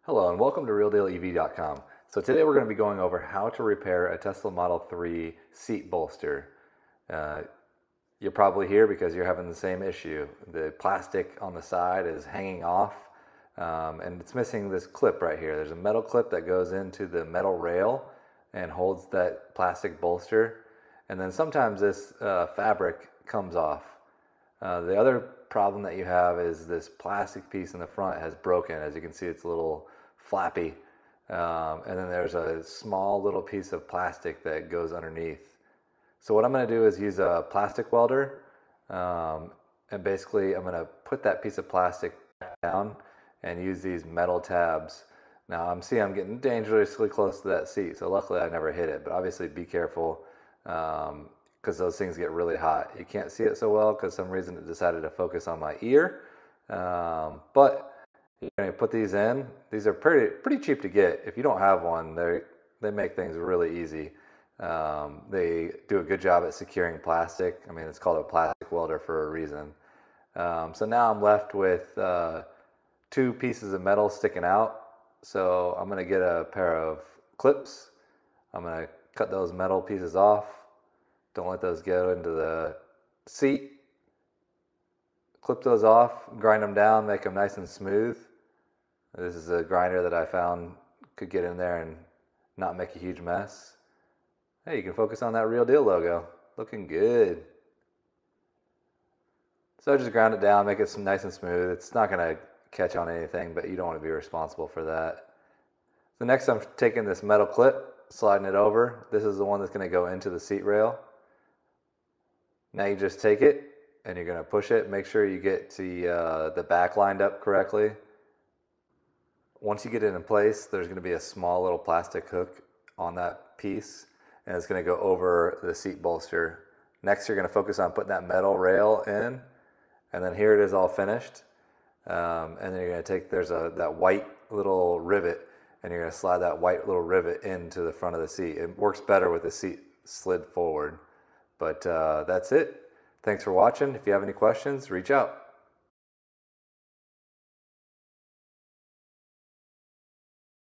Hello and welcome to RealDealEV.com. So today we're going to be going over how to repair a Tesla Model 3 seat bolster. You're probably here because you're having the same issue. The plastic on the side is hanging off and it's missing this clip right here. There's a metal clip that goes into the metal rail and holds that plastic bolster. And then sometimes this fabric comes off. The other problem that you have is this plastic piece in the front has broken. As you can see, it's a little flappy. And then there's a small little piece of plastic that goes underneath. So what I'm going to do is use a plastic welder. And basically I'm going to put that piece of plastic down and use these metal tabs. Now I'm getting dangerously close to that seat. So luckily I never hit it, but obviously be careful. Because those things get really hot. You can't see it so well because some reason it decided to focus on my ear. But you're going to put these in. These are pretty cheap to get. If you don't have one, they make things really easy. They do a good job at securing plastic. I mean, it's called a plastic welder for a reason. So now I'm left with two pieces of metal sticking out. So I'm going to get a pair of clips. I'm going to cut those metal pieces off. Don't let those go into the seat. Clip those off, grind them down, make them nice and smooth. This is a grinder that I found could get in there and not make a huge mess. Hey, you can focus on that Real Deal logo. Looking good. So just ground it down, make it nice and smooth. It's not going to catch on anything, but you don't want to be responsible for that. So next I'm taking this metal clip, sliding it over. This is the one that's going to go into the seat rail. Now you just take it and you're going to push it. Make sure you get the back lined up correctly. Once you get it in place, there's going to be a small little plastic hook on that piece, and it's going to go over the seat bolster. Next, you're going to focus on putting that metal rail in, and then here it is all finished. And then you're going to take, that white little rivet, and you're going to slide that white little rivet into the front of the seat. It works better with the seat slid forward. But that's it. Thanks for watching. If you have any questions, reach out.